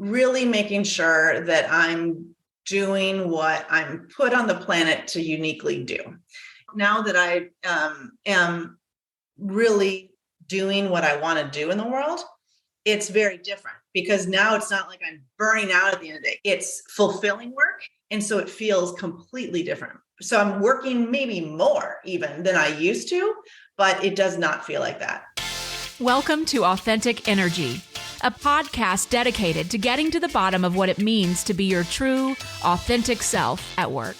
really making sure that I'm doing what I'm put on the planet to uniquely do. Now that I am really doing what I want to do in the world, it's very different because now it's not like I'm burning out at the end of the day. It's fulfilling work. And so it feels completely different. So I'm working maybe more even than I used to, but it does not feel like that. Welcome to Authentic Energy, a podcast dedicated to getting to the bottom of what it means to be your true, authentic self at work.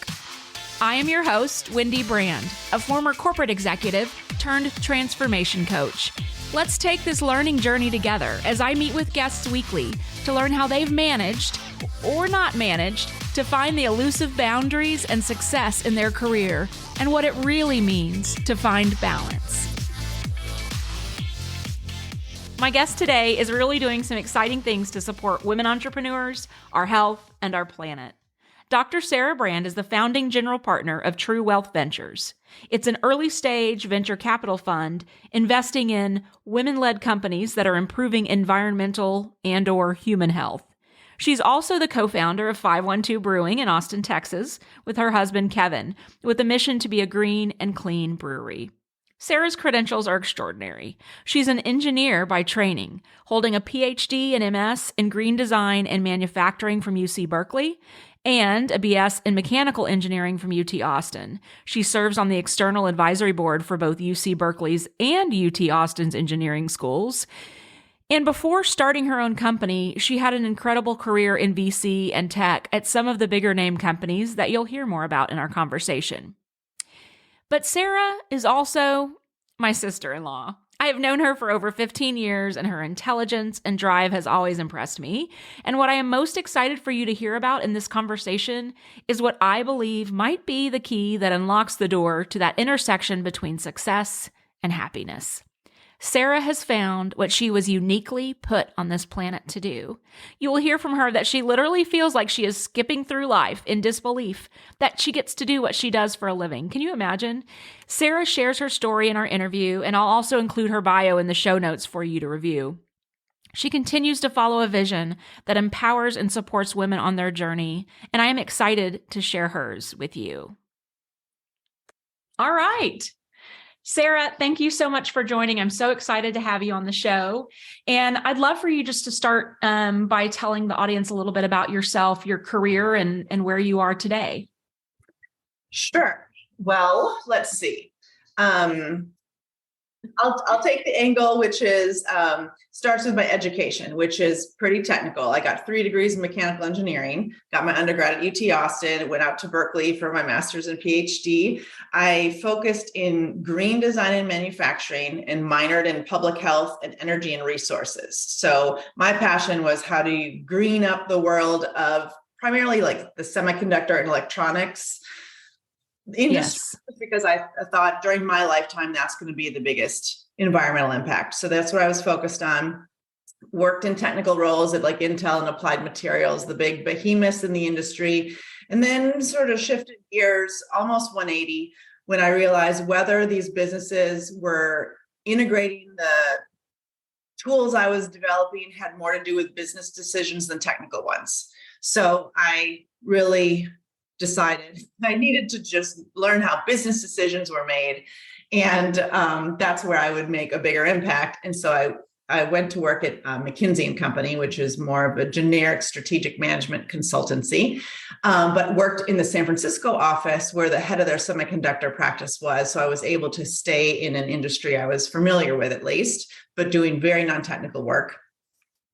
I am your host, Sara Brand, a former corporate executive turned transformation coach. Let's take this learning journey together as I meet with guests weekly to learn how they've managed, or not managed, to find the elusive boundaries and success in their career and what it really means to find balance. My guest today is really doing some exciting things to support women entrepreneurs, our health, and our planet. Dr. Sara Brand is the founding general partner of True Wealth Ventures. It's an early-stage venture capital fund investing in women-led companies that are improving environmental and/or human health. She's also the co-founder of 512 Brewing in Austin, Texas, with her husband, Kevin, with a mission to be a green and clean brewery. Sara's credentials are extraordinary. She's an engineer by training, holding a PhD and MS in green design and manufacturing from UC Berkeley, and a BS in mechanical engineering from UT Austin. She serves on the external advisory board for both UC Berkeley's and UT Austin's engineering schools. And before starting her own company, she had an incredible career in VC and tech at some of the bigger name companies that you'll hear more about in our conversation. But Sara is also my sister-in-law. I have known her for over 15 years, and her intelligence and drive has always impressed me. And what I am most excited for you to hear about in this conversation is what I believe might be the key that unlocks the door to that intersection between success and happiness. Sara has found what she was uniquely put on this planet to do. You will hear from her that she literally feels like she is skipping through life in disbelief that she gets to do what she does for a living. Can you imagine? Sara shares her story in our interview, and I'll also include her bio in the show notes for you to review. She continues to follow a vision that empowers and supports women on their journey, and I am excited to share hers with you. All right. Sara, thank you so much for joining. I'm so excited to have you on the show. And I'd love for you just to start by telling the audience a little bit about yourself, your career, and where you are today. Sure. Well, let's see. I'll take the angle, which is starts with my education, which is pretty technical. I got 3 degrees in mechanical engineering, got my undergrad at UT Austin, went out to Berkeley for my master's and PhD. I focused in green design and manufacturing and minored in public health and energy and resources. So my passion was how do you green up the world of primarily like the semiconductor and electronics industry, yes, because I thought during my lifetime, that's going to be the biggest environmental impact. So that's what I was focused on. Worked in technical roles at like Intel and Applied Materials, the big behemoths in the industry, and then sort of shifted gears almost 180 when I realized whether these businesses were integrating the tools I was developing had more to do with business decisions than technical ones. So I really decided I needed to just learn how business decisions were made. And that's where I would make a bigger impact. And so I went to work at McKinsey & Company, which is more of a generic strategic management consultancy, but worked in the San Francisco office where the head of their semiconductor practice was. So I was able to stay in an industry I was familiar with at least, but doing very non-technical work.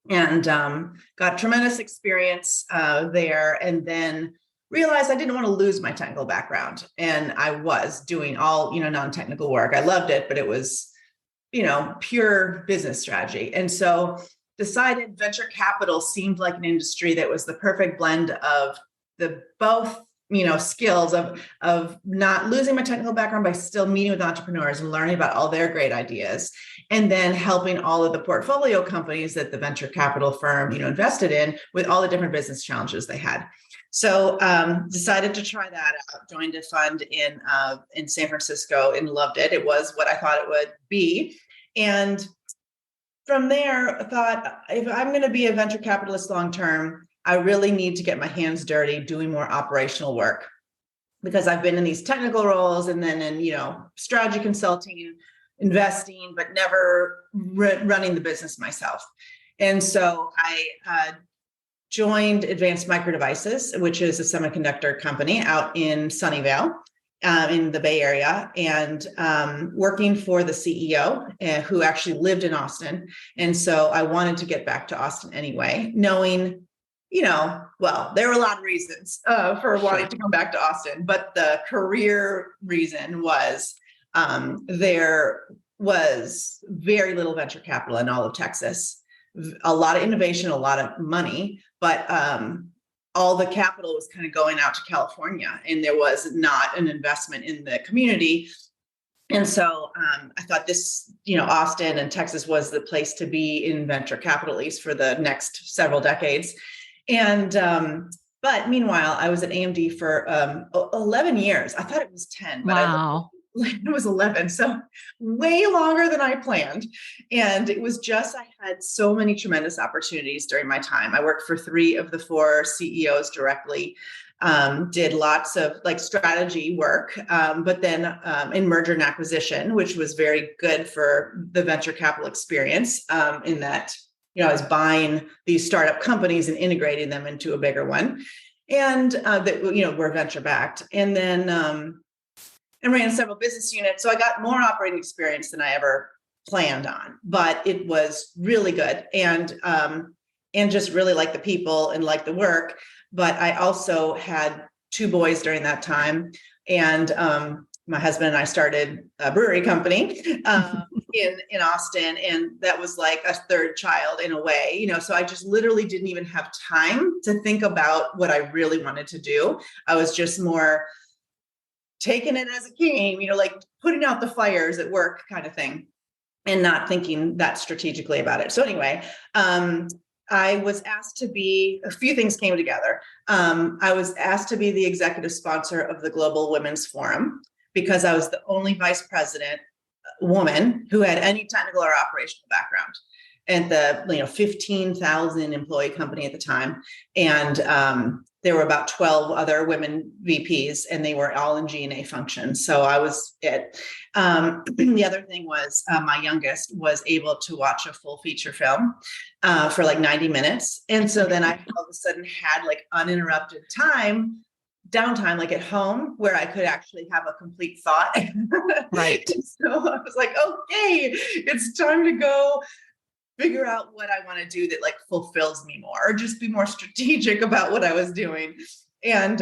And got tremendous experience there. And then realized I didn't want to lose my technical background. And I was doing all, non-technical work. I loved it, but it was, pure business strategy. And so decided venture capital seemed like an industry that was the perfect blend of the both, skills of not losing my technical background by still meeting with entrepreneurs and learning about all their great ideas. And then helping all of the portfolio companies that the venture capital firm, invested in with all the different business challenges they had. So decided to try that out, joined a fund in San Francisco and loved it. It was what I thought it would be. And from there, I thought, if I'm going to be a venture capitalist long-term, I really need to get my hands dirty doing more operational work, because I've been in these technical roles and then in, strategy consulting, investing, but never running the business myself. And so I joined Advanced Micro Devices, which is a semiconductor company out in Sunnyvale, in the Bay Area, and working for the CEO who actually lived in Austin. And so I wanted to get back to Austin anyway, knowing, well, there were a lot of reasons for wanting to come back to Austin, but the career reason was there was very little venture capital in all of Texas, a lot of innovation, a lot of money, but all the capital was kind of going out to California, and there was not an investment in the community. And so I thought this, Austin and Texas was the place to be in venture capital, at least for the next several decades. And but meanwhile, I was at AMD for 11 years. I thought it was 10, but wow. it was 11. So way longer than I planned. And it was just, I had so many tremendous opportunities during my time. I worked for 3 of the 4 CEOs directly, did lots of strategy work, but then in merger and acquisition, which was very good for the venture capital experience, in that, I was buying these startup companies and integrating them into a bigger one. And that, were venture backed. And then, and ran several business units. So I got more operating experience than I ever planned on, but it was really good. And just really like the people and like the work. But I also had 2 boys during that time. And my husband and I started a brewery company in Austin. And that was like a third child in a way, so I just literally didn't even have time to think about what I really wanted to do. I was just more taking it as it came, putting out the fires at work kind of thing, and not thinking that strategically about it. So anyway, I was asked to be, a few things came together. I was asked to be the executive sponsor of the Global Women's Forum, because I was the only vice president woman who had any technical or operational background at the 15,000 employee company at the time. And there were about 12 other women VPs, and they were all in G&A functions. So I was it. The other thing was my youngest was able to watch a full feature film for 90 minutes. And so then I all of a sudden had uninterrupted downtime at home, where I could actually have a complete thought. Right. So I was like, okay, it's time to go figure out what I want to do that fulfills me more, or just be more strategic about what I was doing. And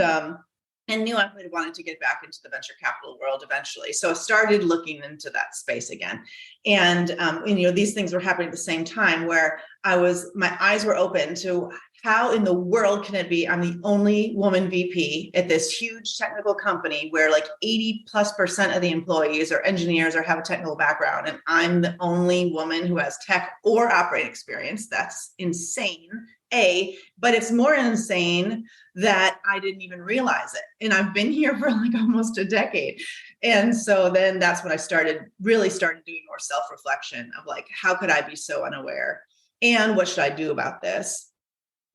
knew I wanted to get back into the venture capital world eventually. So I started looking into that space again. And these things were happening at the same time, where my eyes were open to how in the world can it be I'm the only woman VP at this huge technical company where 80+% of the employees are engineers or have a technical background, and I'm the only woman who has tech or operating experience. That's insane. But it's more insane that I didn't even realize it. And I've been here for almost a decade. And so then that's when I started doing more self-reflection of how could I be so unaware, and what should I do about this?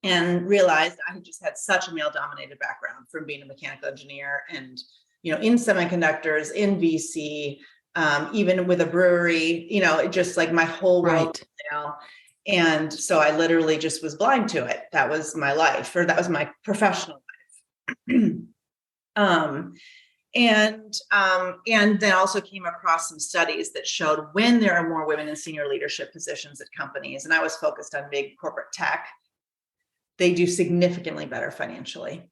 And realized I had just had such a male-dominated background from being a mechanical engineer and, in semiconductors, in VC, even with a brewery, just my whole world. Right. And so I literally just was blind to it. That was my life, or that was my professional life. And then also came across some studies that showed when there are more women in senior leadership positions at companies, and I was focused on big corporate tech, they do significantly better financially.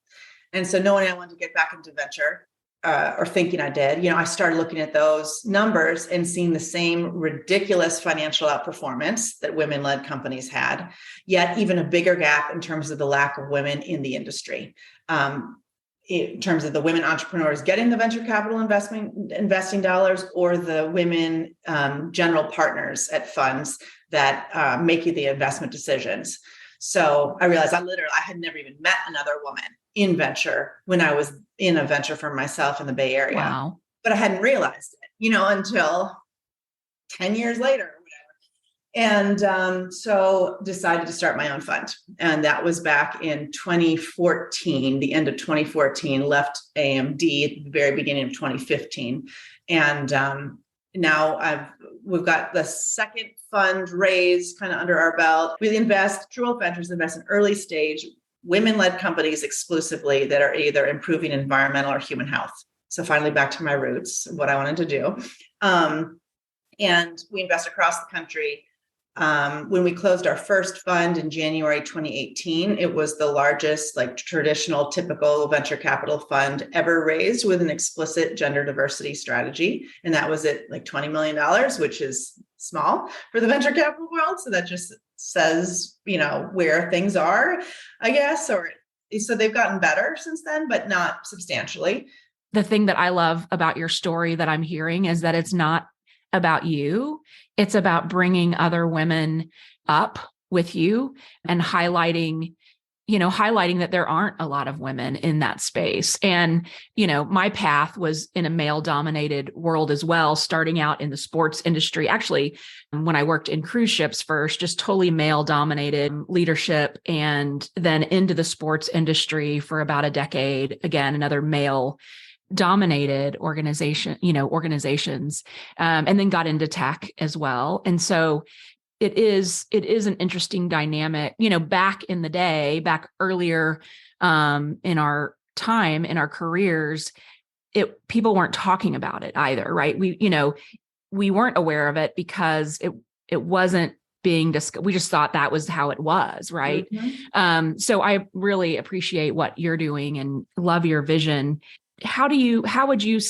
And so knowing I wanted to get back into venture, or thinking I did, I started looking at those numbers and seeing the same ridiculous financial outperformance that women-led companies had, yet even a bigger gap in terms of the lack of women in the industry. In terms of the women entrepreneurs getting the venture capital investing dollars, or the women general partners at funds that make the investment decisions. So I realized I had never even met another woman in venture when I was in a venture for myself in the Bay Area. Wow. But I hadn't realized it, until 10 years later or whatever. And so decided to start my own fund. And that was back in 2014, the end of 2014, left AMD at the very beginning of 2015. And now we've got the second fund raised kind of under our belt. We invest, True Wealth Ventures invest in early stage women-led companies exclusively that are either improving environmental or human health. So finally back to my roots, what I wanted to do. And we invest across the country. When we closed our first fund in January 2018, it was the largest, like traditional, typical venture capital fund ever raised with an explicit gender diversity strategy. And that was at like $20 million, which is small for the venture capital world. So that just says, where things are, I guess, so they've gotten better since then, but not substantially. The thing that I love about your story that I'm hearing is that it's not about you. It's about bringing other women up with you and highlighting that there aren't a lot of women in that space. And, my path was in a male dominated world as well, starting out in the sports industry. Actually, when I worked in cruise ships first, just totally male dominated leadership, and then into the sports industry for about a decade. Again, another male dominated organizations, and then got into tech as well. And so it is an interesting dynamic, back in the day, back earlier, in our time, in our careers, people weren't talking about it either. Right. We weren't aware of it because it wasn't being discussed. We just thought that was how it was. Right. Mm-hmm. So I really appreciate what you're doing and love your vision. How would you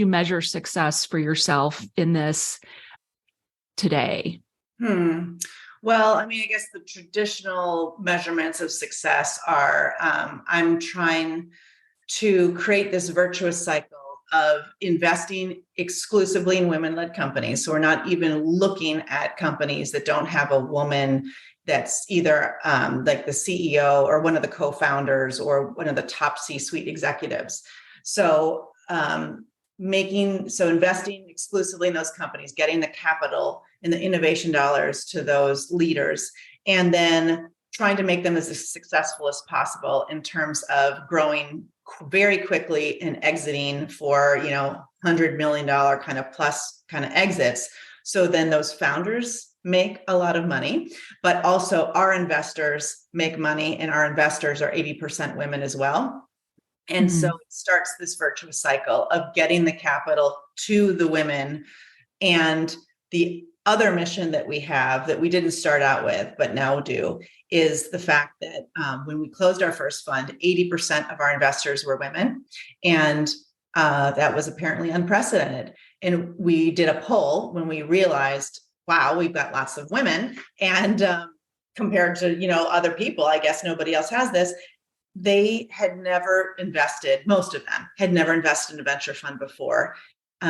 measure success for yourself in this today? Well, I guess the traditional measurements of success are, I'm trying to create this virtuous cycle of investing exclusively in women-led companies. So we're not even looking at companies that don't have a woman that's either like the CEO or one of the co-founders or one of the top C-suite executives. So investing exclusively in those companies, getting the capital and the innovation dollars to those leaders, and then trying to make them as successful as possible in terms of growing very quickly and exiting for, $100 million kind of plus kind of exits. So then those founders make a lot of money, but also our investors make money, and our investors are 80% women as well. And so it starts this virtuous cycle of getting the capital to the women. And the other mission that we have that we didn't start out with, but now do, is the fact that when we closed our first fund, 80% of our investors were women. And that was apparently unprecedented. And we did a poll when we realized, wow, we've got lots of women. And compared to, other people, I guess nobody else has this. They had never invested, most of them had never invested in a venture fund before.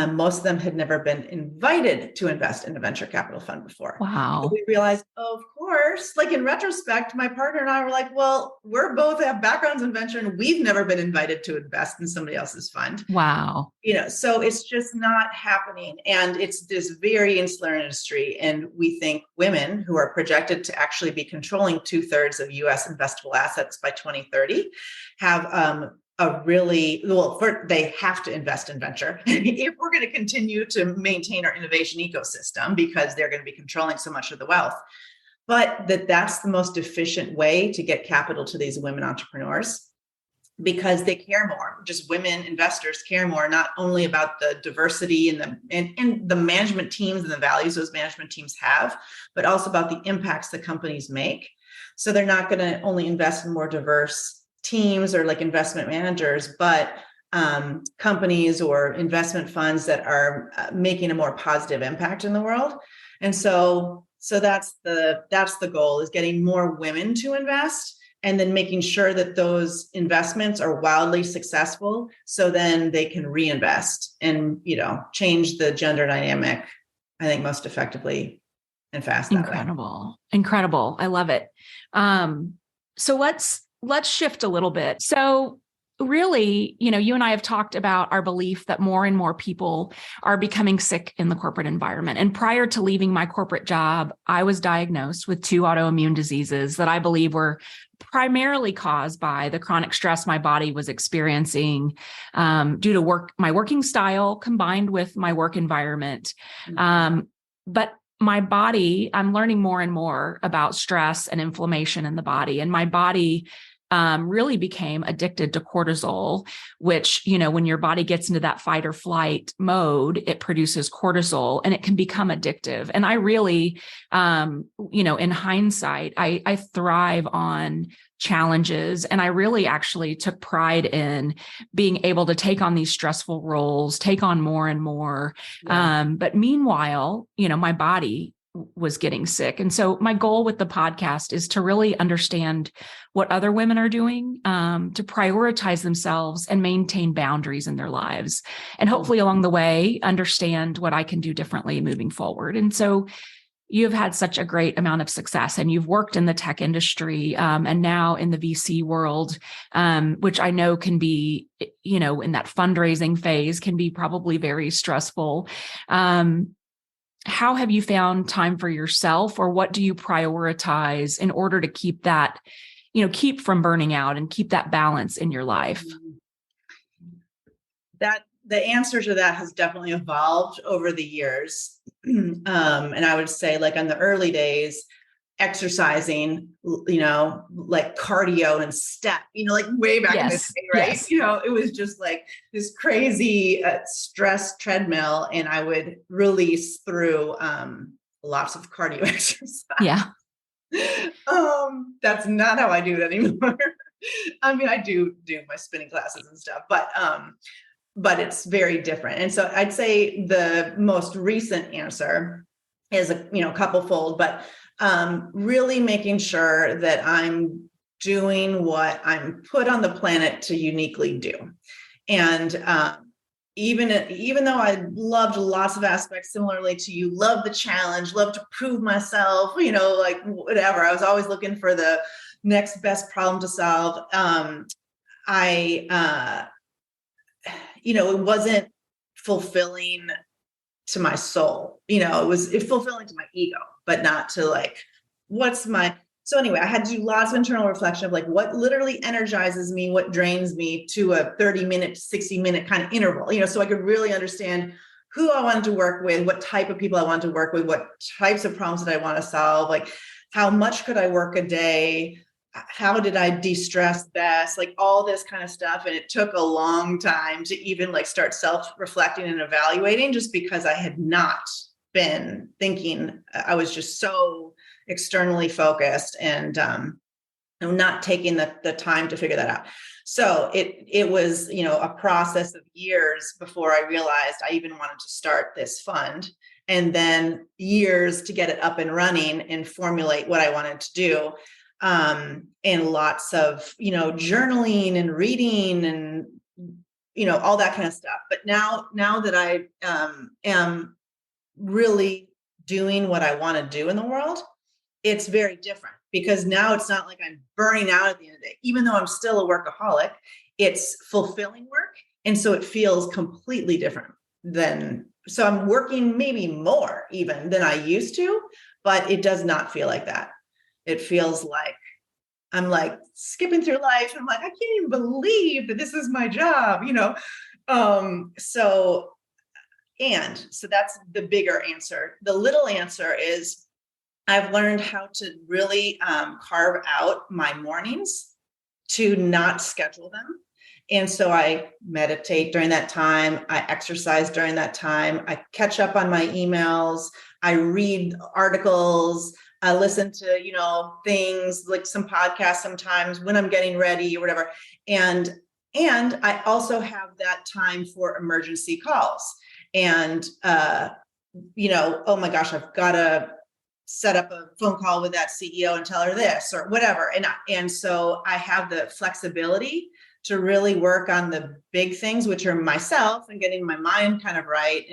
Most of them had never been invited to invest in a venture capital fund before. Wow. So we realized, of course, like in retrospect, my partner and I were like, well, we're both have backgrounds in venture and we've never been invited to invest in somebody else's fund. Wow. So it's just not happening. And it's this very insular industry. And we think women, who are projected to actually be controlling 2/3 of US investable assets by 2030, have they have to invest in venture if we're going to continue to maintain our innovation ecosystem, because they're going to be controlling so much of the wealth. But that's the most efficient way to get capital to these women entrepreneurs, because they care more. Just women investors care more, not only about the diversity and the management teams and the values those management teams have, but also about the impacts the companies make. So they're not going to only invest in more diverse teams or like investment managers, but companies or investment funds that are making a more positive impact in the world. And so that's the goal, is getting more women to invest, and then making sure that those investments are wildly successful, so then they can reinvest and, change the gender dynamic, I think, most effectively and fast. Incredible. I love it. So let's shift a little bit. So really, you and I have talked about our belief that more and more people are becoming sick in the corporate environment. And prior to leaving my corporate job, I was diagnosed with 2 autoimmune diseases that I believe were primarily caused by the chronic stress my body was experiencing due to my working style combined with my work environment. But my body, I'm learning more and more about stress and inflammation in the body, and my body really became addicted to cortisol, which, when your body gets into that fight or flight mode, it produces cortisol and it can become addictive. And I really, in hindsight, I thrive on challenges. And I really actually took pride in being able to take on these stressful roles, take on more and more. Yeah. But meanwhile, my body was getting sick. And so my goal with the podcast is to really understand what other women are doing, to prioritize themselves and maintain boundaries in their lives. And hopefully along the way, understand what I can do differently moving forward. And so you've had such a great amount of success, and you've worked in the tech industry and now in the VC world, which I know can be, in that fundraising phase can be probably very stressful. How have you found time for yourself, or what do you prioritize in order to keep that, keep from burning out and keep that balance in your life? That the answer to that has definitely evolved over the years. And I would say, like, in the early days, exercising, like cardio and step, like way back in the day, right? Yes. It was just like this crazy stress treadmill, and I would release through lots of cardio exercise. Yeah. That's not how I do it anymore. I mean, I do my spinning classes and stuff, but it's very different. And so I'd say the most recent answer is a couple-fold, but really making sure that I'm doing what I'm put on the planet to uniquely do. And even though I loved lots of aspects similarly to you, love the challenge, love to prove myself, like whatever, I was always looking for the next best problem to solve. It wasn't fulfilling to my soul. It was fulfilling to my ego, but not to so anyway, I had to do lots of internal reflection of like what literally energizes me, what drains me, to a 30-minute, 60-minute kind of interval, so I could really understand who I wanted to work with, what type of people I wanted to work with, what types of problems did I want to solve, like how much could I work a day, how did I de-stress best, like all this kind of stuff. And it took a long time to even like start self-reflecting and evaluating, just because I had not been thinking. I was just so externally focused and not taking the time to figure that out. So it was, a process of years before I realized I even wanted to start this fund, and then years to get it up and running and formulate what I wanted to do. And lots of, journaling and reading and, all that kind of stuff. But now that I am really doing what I want to do in the world, it's very different, because now it's not like I'm burning out at the end of the day. Even though I'm still a workaholic, it's fulfilling work. And so it feels completely different so I'm working maybe more even than I used to, but it does not feel like that. It feels like I'm like skipping through life. And I'm like, I can't even believe that this is my job, So that's the bigger answer. The little answer is I've learned how to really carve out my mornings to not schedule them. And so I meditate during that time. I exercise during that time. I catch up on my emails. I read articles. I listen to, things like some podcasts sometimes when I'm getting ready or whatever. And I also have that time for emergency calls. And, oh my gosh, I've got to set up a phone call with that CEO and tell her this or whatever. And so I have the flexibility to really work on the big things, which are myself and getting my mind kind of right,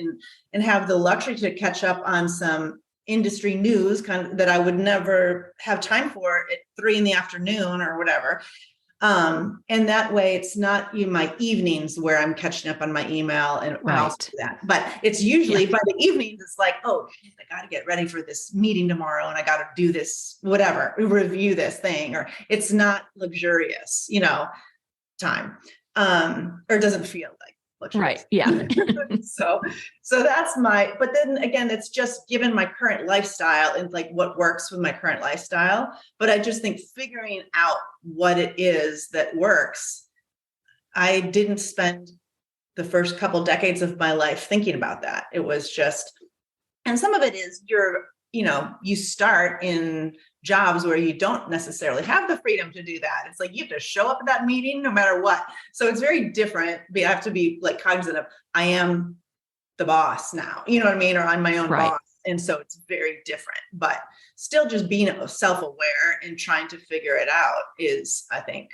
and have the luxury to catch up on some industry news kind of that I would never have time for at 3 p.m. or whatever. And that way it's not my evenings where I'm catching up on my email and I'll do that. But it's usually by the evenings, it's like, oh, I got to get ready for this meeting tomorrow and I got to do this, whatever, review this thing, or it's not luxurious, time. Or it doesn't feel like luxurious. Right. Yeah. So that's but then again, it's just given my current lifestyle and like what works with my current lifestyle. But I just think figuring out what it is that works. I didn't spend the first couple decades of my life thinking about that. It was just, and some of it is you start in jobs where you don't necessarily have the freedom to do that. It's like you have to show up at that meeting no matter what. So it's very different. But I have to be like cognizant of, I am the boss now, you know what I mean? Or I'm my own boss. And so it's very different, but still just being self-aware and trying to figure it out is, I think,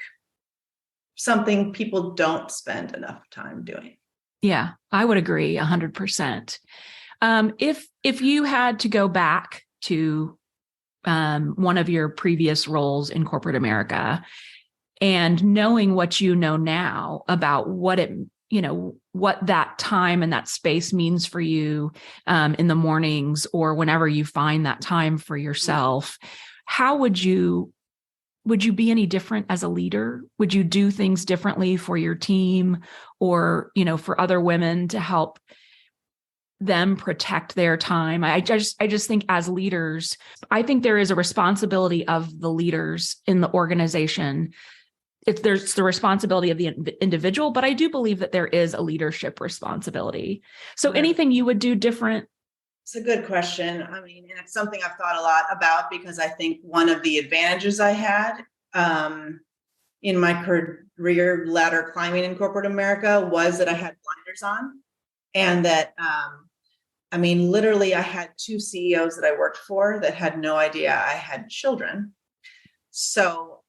something people don't spend enough time doing. Yeah, I would agree 100%. If you had to go back to one of your previous roles in corporate America and knowing what you know now about what that time and that space means for you in the mornings or whenever you find that time for yourself, how would you be any different as a leader? Would you do things differently for your team or, for other women to help them protect their time? I just think as leaders, I think there is a responsibility of the leaders in the organization. There's the responsibility of the individual, but I do believe that there is a leadership responsibility. So anything you would do different? It's a good question. I mean, and it's something I've thought a lot about because I think one of the advantages I had in my career ladder climbing in corporate America was that I had blinders on, and that, literally I had 2 CEOs that I worked for that had no idea I had children. So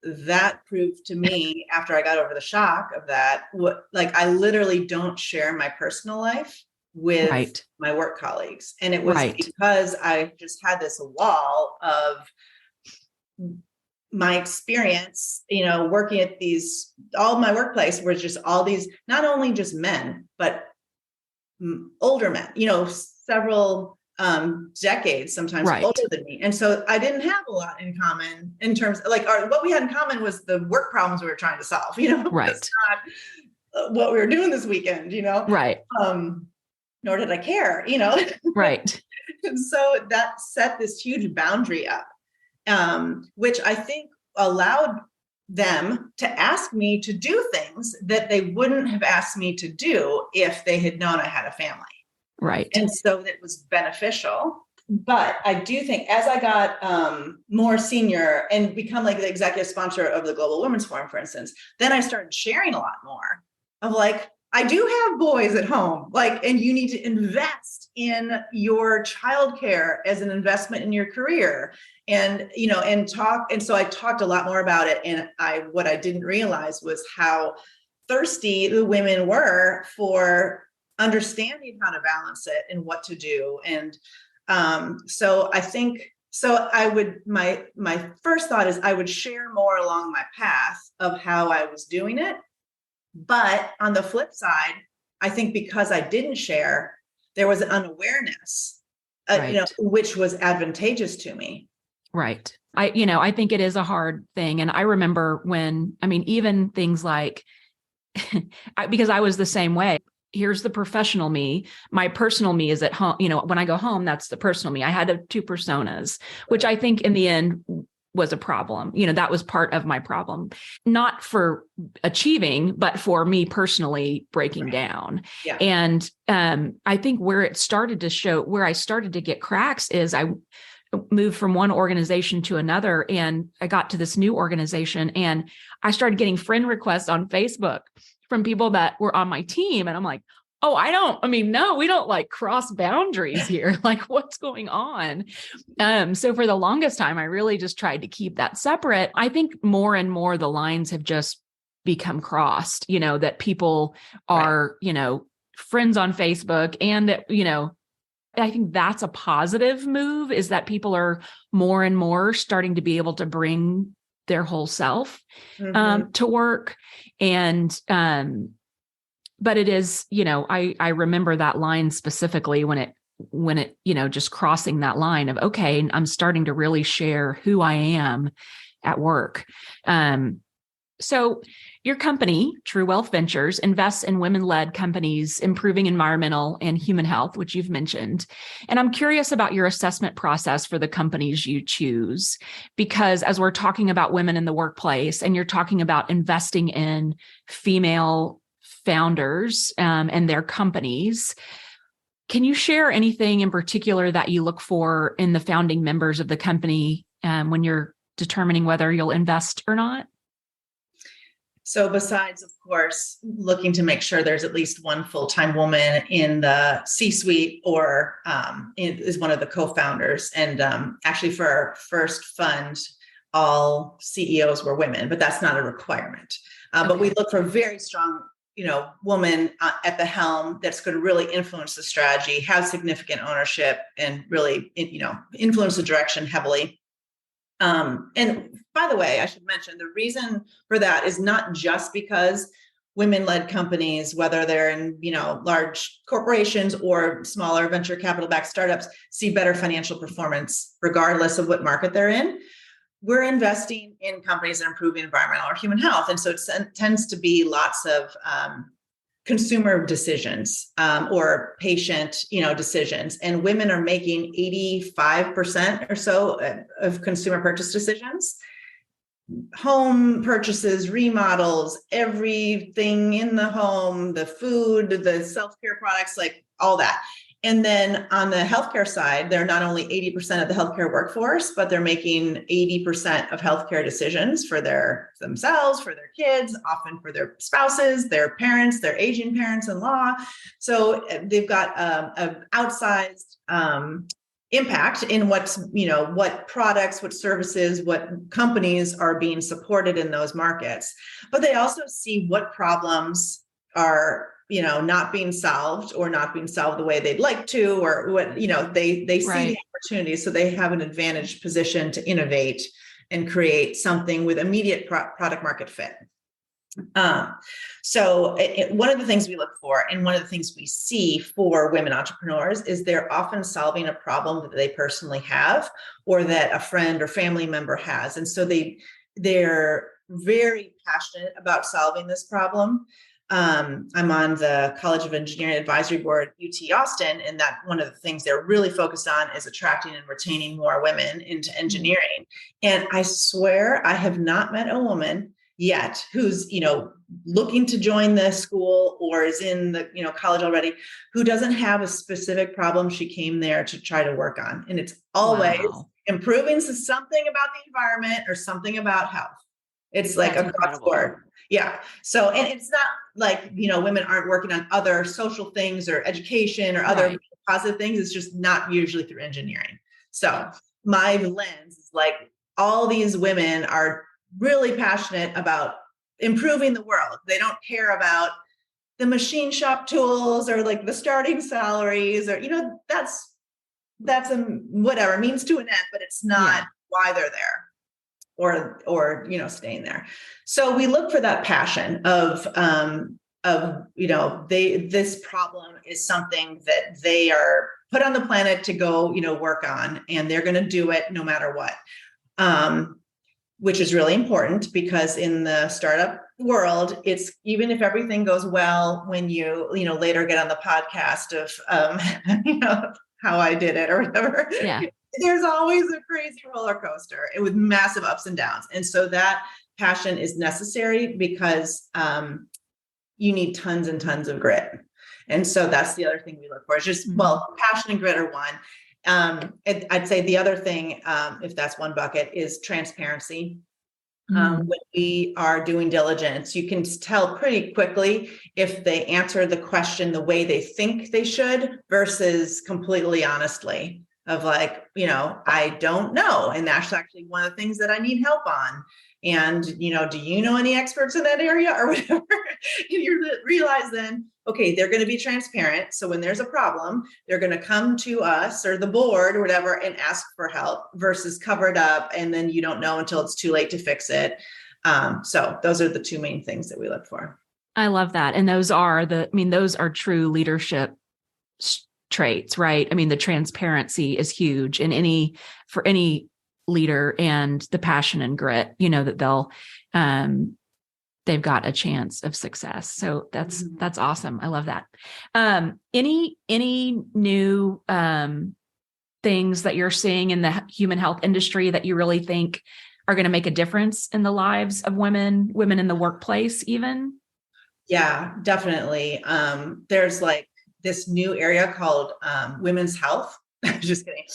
that proved to me after I got over the shock of that, I literally don't share my personal life with my work colleagues. And it was because I just had this wall of my experience, working at all my workplace was just all these, not only just men, but older men, several decades, sometimes older than me. And so I didn't have a lot in common in terms of what we had in common was the work problems we were trying to solve, It's not what we were doing this weekend, nor did I care, Right. And so that set this huge boundary up, which I think allowed them to ask me to do things that they wouldn't have asked me to do if they had known I had a family. Right. And so that was beneficial. But I do think as I got more senior and become like the executive sponsor of the Global Women's Forum, for instance, then I started sharing a lot more of I do have boys at home, and you need to invest in your childcare as an investment in your career and talk. And so I talked a lot more about it. And what I didn't realize was how thirsty the women were for understanding how to balance it and what to do. And so I think, my first thought is I would share more along my path of how I was doing it. But on the flip side, I think because I didn't share, there was an unawareness, which was advantageous to me. Right. I think it is a hard thing. And I remember even things like, because I was the same way. Here's the professional me. My personal me is at home. When I go home, that's the personal me. I had 2 personas, which I think in the end was a problem. That was part of my problem, not for achieving, but for me personally breaking down. Yeah. And I think where I started to get cracks is I moved from one organization to another, and I got to this new organization and I started getting friend requests on Facebook from people that were on my team. And I'm like, no, we don't cross boundaries here. What's going on? So for the longest time, I really just tried to keep that separate. I think more and more the lines have just become crossed, that people are, friends on Facebook, and that, I think that's a positive move, is that people are more and more starting to be able to bring their whole self Mhm. to work. And, but it is, I remember that line specifically when it, just crossing that line of, okay, I'm starting to really share who I am at work. So your company, True Wealth Ventures, invests in women-led companies improving environmental and human health, which you've mentioned. And I'm curious about your assessment process for the companies you choose, because as we're talking about women in the workplace and you're talking about investing in female founders and their companies, can you share anything in particular that you look for in the founding members of the company when you're determining whether you'll invest or not? So besides, of course, looking to make sure there's at least one full-time woman in the C-suite or is one of the co-founders. And actually for our first fund, all CEOs were women, but that's not a requirement. But we look for very strong, woman at the helm that's going to really influence the strategy, have significant ownership, and really, influence the direction heavily. And by the way, I should mention the reason for that is not just because women-led companies, whether they're in, large corporations or smaller venture capital-backed startups, see better financial performance regardless of what market they're in. We're investing in companies that improve environmental or human health. And so it tends to be lots of consumer decisions or patient, decisions. And women are making 85% or so of consumer purchase decisions. Home purchases, remodels, everything in the home, the food, the self-care products, like all that. And then on the healthcare side, they're not only 80% of the healthcare workforce, but they're making 80% of healthcare decisions for themselves, for their kids, often for their spouses, their parents, their aging parents-in-law. So they've got an outsized impact in what products, what services, what companies are being supported in those markets. But they also see what problems are not being solved or not being solved the way they'd like to, or what, they see Right. the opportunity. So they have an advantaged position to innovate and create something with immediate product market fit. So one of the things we look for and one of the things we see for women entrepreneurs is they're often solving a problem that they personally have or that a friend or family member has. And so they're very passionate about solving this problem. I'm on the College of Engineering Advisory Board, UT Austin, and that one of the things they're really focused on is attracting and retaining more women into engineering. And I swear I have not met a woman yet who's, looking to join the school or is in the, college already, who doesn't have a specific problem she came there to try to work on. And it's always improving something about the environment or something about health. It's like across the board. Yeah. So, and it's not like, women aren't working on other social things or education or other positive things. It's just not usually through engineering. So my lens is like, all these women are really passionate about improving the world. They don't care about the machine shop tools or like the starting salaries or, that's a whatever means to an end, but it's not why they're there. Or staying there. So we look for that passion of this problem is something that they are put on the planet to go work on, and they're going to do it no matter what, which is really important because in the startup world, it's even if everything goes well when you later get on the podcast of how I did it or whatever. Yeah. There's always a crazy roller coaster with massive ups and downs. And so that passion is necessary because you need tons and tons of grit. And so that's the other thing we look for. It's just, passion and grit are one. I'd say the other thing, if that's one bucket, is transparency. When we are doing diligence, you can tell pretty quickly if they answer the question the way they think they should versus completely honestly. Of like, I don't know. And that's actually one of the things that I need help on. And, do you know any experts in that area or whatever? And you realize then, okay, they're going to be transparent. So when there's a problem, they're going to come to us or the board or whatever and ask for help versus cover it up. And then you don't know until it's too late to fix it. So those are the two main things that we look for. I love that. And those are those are true leadership traits, right? I mean, the transparency is huge for any leader, and the passion and grit, that they've got a chance of success. So that's awesome. I love that. Any new things that you're seeing in the human health industry that you really think are going to make a difference in the lives of women in the workplace even? Yeah, definitely. There's like this new area called women's health. Just kidding.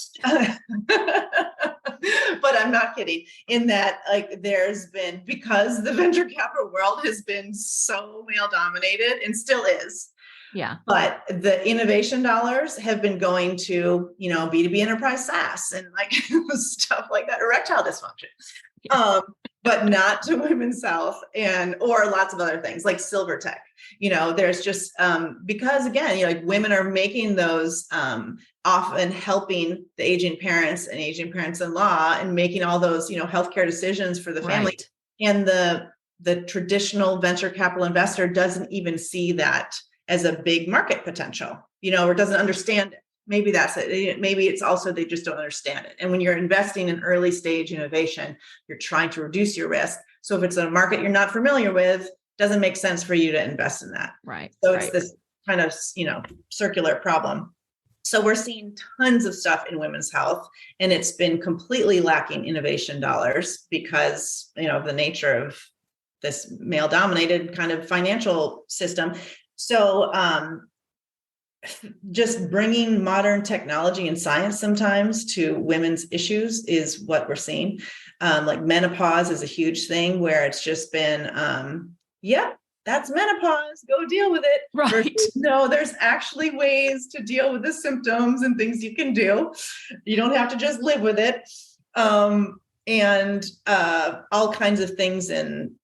But I'm not kidding in that, like, there's been, because the venture capital world has been so male dominated and still is. Yeah. But the innovation dollars have been going to, B2B enterprise SaaS and like stuff like that, erectile dysfunction. Yeah. But not to women's health or lots of other things like silver tech. There's just because again, like women are making those often helping the aging parents and aging parents-in-law and making all those, healthcare decisions for the family. Right. And the traditional venture capital investor doesn't even see that as a big market potential, or doesn't understand it. Maybe that's it. Maybe it's also they just don't understand it. And when you're investing in early stage innovation, you're trying to reduce your risk. So if it's a market you're not familiar with, it doesn't make sense for you to invest in that. Right. So it's this kind of, circular problem. So we're seeing tons of stuff in women's health, and it's been completely lacking innovation dollars because, of the nature of this male dominated kind of financial system. So, just bringing modern technology and science sometimes to women's issues is what we're seeing. Like menopause is a huge thing where it's just been, that's menopause, go deal with it. Right. Versus, no, there's actually ways to deal with the symptoms and things you can do. You don't have to just live with it. And all kinds of things in,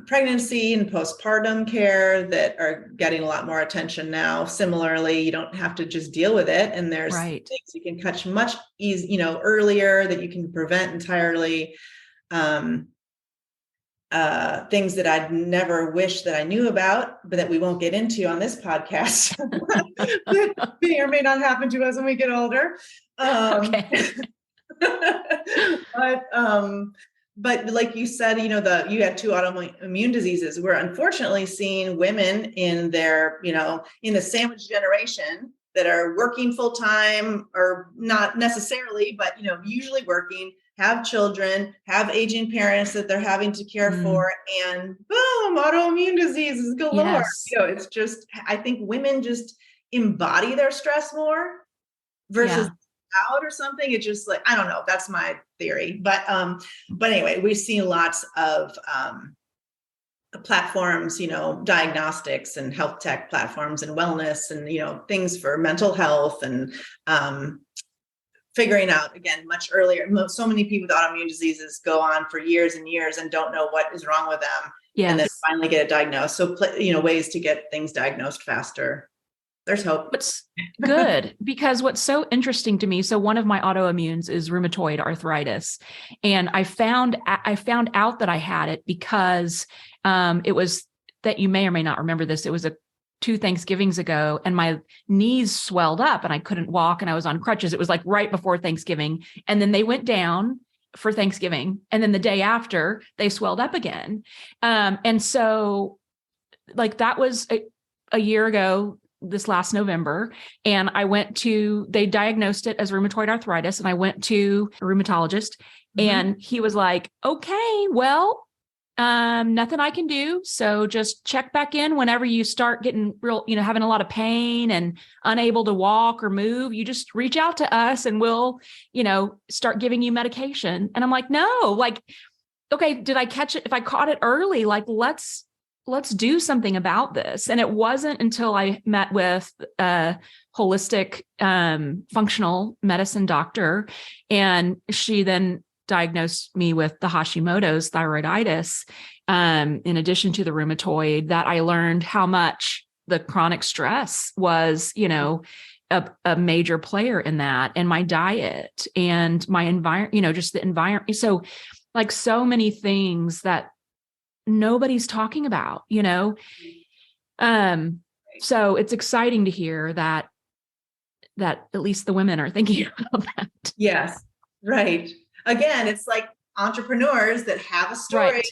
pregnancy and postpartum care that are getting a lot more attention now. Similarly, you don't have to just deal with it. And there's things you can catch much earlier that you can prevent entirely. Things that I'd never wish that I knew about, but that we won't get into on this podcast that may or may not happen to us when we get older. Okay. But like you said, you had two autoimmune diseases. We're unfortunately seeing women in their, in the sandwich generation that are working full time or not necessarily, but, usually working, have children, have aging parents that they're having to care for, and boom, autoimmune diseases galore. Yes. It's just, I think women just embody their stress more versus out or something. It's just like, I don't know. That's my theory. But anyway, we've seen lots of platforms, diagnostics and health tech platforms and wellness and, things for mental health and figuring out, again, much earlier. So many people with autoimmune diseases go on for years and years and don't know what is wrong with them. Yes. And then finally get it diagnosed. So, ways to get things diagnosed faster. There's hope. It's good because what's so interesting to me. So one of my autoimmunes is rheumatoid arthritis. And I found out that I had it because it was that you may or may not remember this. It was 2 Thanksgivings ago and my knees swelled up and I couldn't walk and I was on crutches. It was like right before Thanksgiving. And then they went down for Thanksgiving. And then the day after they swelled up again. And so like that was a year ago, this last November. And they diagnosed it as rheumatoid arthritis. And I went to a rheumatologist and he was like, okay, well, nothing I can do. So just check back in whenever you start getting real, having a lot of pain and unable to walk or move. You just reach out to us and we'll, start giving you medication. And I'm like, no, like, okay, did I catch it? If I caught it early, like, let's do something about this. And it wasn't until I met with a holistic functional medicine doctor, and she then diagnosed me with the Hashimoto's thyroiditis. in addition to the rheumatoid, that I learned how much the chronic stress was, a major player in that, and my diet and my environment, just the environment. So like so many things that nobody's talking about, so it's exciting to hear that at least the women are thinking about that. Yes. Right. Again, it's like entrepreneurs that have a story Right.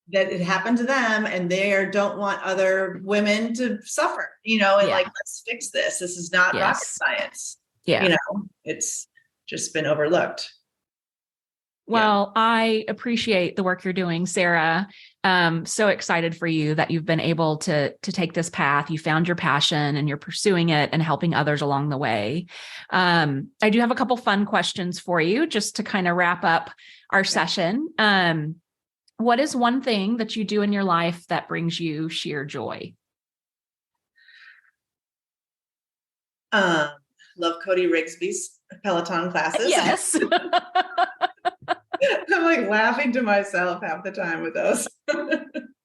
that it happened to them, and they don't want other women to suffer, and like, let's fix this. This is not rocket science. Yeah. It's just been overlooked. Well, I appreciate the work you're doing, Sara. So excited for you that you've been able to take this path. You found your passion and you're pursuing it and helping others along the way. I do have a couple fun questions for you just to kind of wrap up our session. What is one thing that you do in your life that brings you sheer joy? Love Cody Rigsby's Peloton classes. Yes. I'm like laughing to myself half the time with those.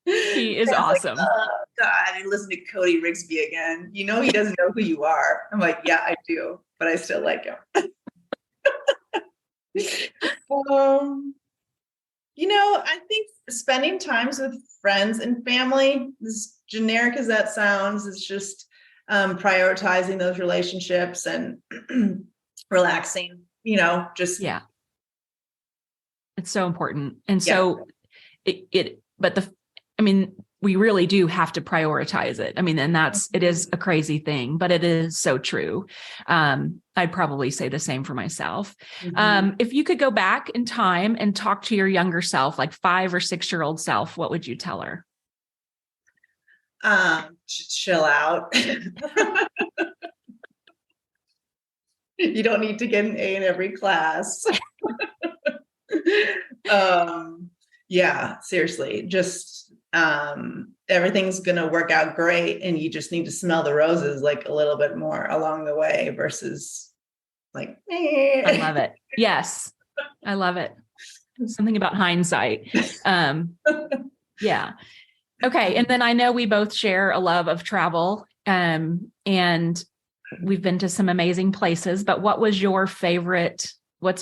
He is awesome. Like, oh God, I listen to Cody Rigsby again. He doesn't know who you are. I'm like, yeah, I do, but I still like him. I think spending times with friends and family, as generic as that sounds, is just prioritizing those relationships and relaxing, just. Yeah. It's so important. And so we really do have to prioritize it. And it is a crazy thing, but it is so true. I'd probably say the same for myself. Mm-hmm. If you could go back in time and talk to your younger self, like 5 or 6-year-old self, what would you tell her? Chill out. You don't need to get an A in every class. Yeah, seriously, just everything's gonna work out great, and you just need to smell the roses like a little bit more along the way versus like I love it. Yes, I love it. Something about hindsight. Yeah. Okay. And then I know we both share a love of travel, and we've been to some amazing places, but what's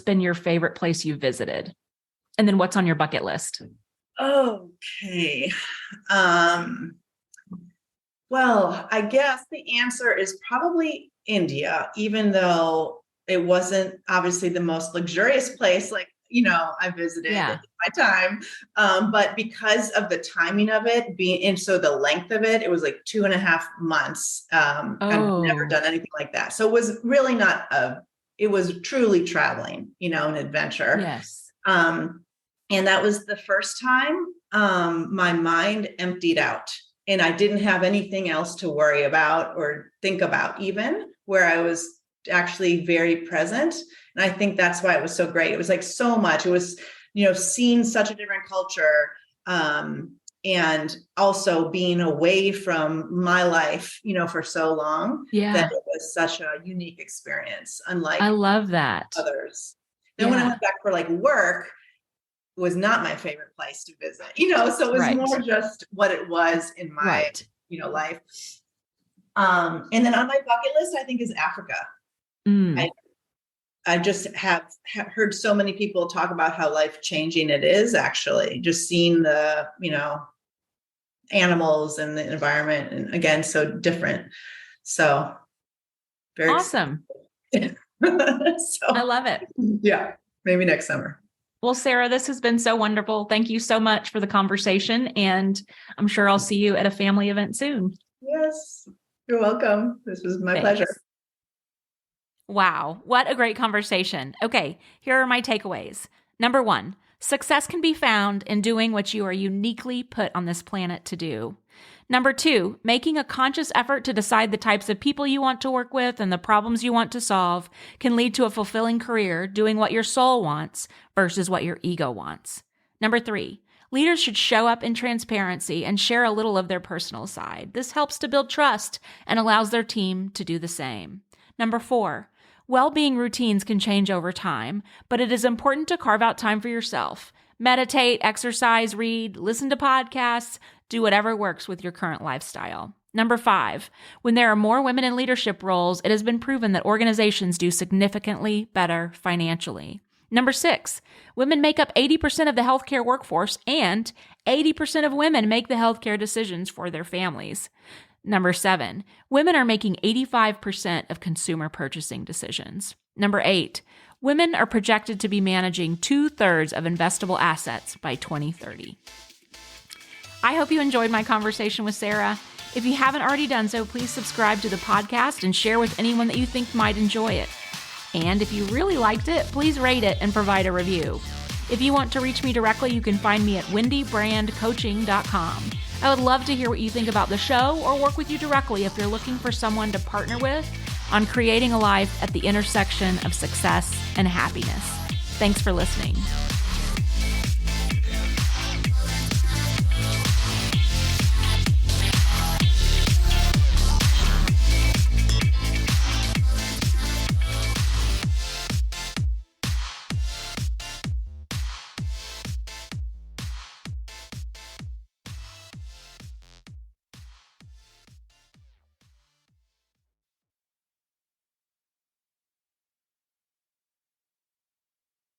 been your favorite place you visited? And then what's on your bucket list? Okay. Well, I guess the answer is probably India, even though it wasn't obviously the most luxurious place, like, I visited in my time. But because of the timing of it being, and so the length of it, it was like 2.5 months. I've never done anything like that. So it was really it was truly traveling, an adventure. Yes. And that was the first time my mind emptied out, and I didn't have anything else to worry about or think about, even, where I was actually very present. And I think that's why it was so great. It was like so much. It was, seeing such a different culture, and also being away from my life, for so long, that it was such a unique experience, unlike I love that. Others. Then when I went back for like work, it was not my favorite place to visit, so it was more just what it was in my, life. And then on my bucket list, I think, is Africa. I just have heard so many people talk about how life-changing it is, actually, just seeing the, animals and the environment, and again, so different. So very awesome. So, I love it. Yeah, maybe next summer. Well, Sara, this has been so wonderful. Thank you so much for the conversation, and I'm sure I'll see you at a family event soon. Yes, you're welcome. This was my pleasure. Wow, what a great conversation. Okay, here are my takeaways. Number 1, success can be found in doing what you are uniquely put on this planet to do. Number 2, making a conscious effort to decide the types of people you want to work with and the problems you want to solve can lead to a fulfilling career doing what your soul wants versus what your ego wants. Number 3, leaders should show up in transparency and share a little of their personal side. This helps to build trust and allows their team to do the same. Number 4, well-being routines can change over time, but it is important to carve out time for yourself. Meditate, exercise, read, listen to podcasts, do whatever works with your current lifestyle. Number 5, when there are more women in leadership roles, it has been proven that organizations do significantly better financially. Number 6, women make up 80% of the healthcare workforce, and 80% of women make the healthcare decisions for their families. Number 7, women are making 85% of consumer purchasing decisions. Number 8, women are projected to be managing 2/3 of investable assets by 2030. I hope you enjoyed my conversation with Sara. If you haven't already done so, please subscribe to the podcast and share with anyone that you think might enjoy it. And if you really liked it, please rate it and provide a review. If you want to reach me directly, you can find me at wendybrandcoaching.com. I would love to hear what you think about the show or work with you directly if you're looking for someone to partner with on creating a life at the intersection of success and happiness. Thanks for listening.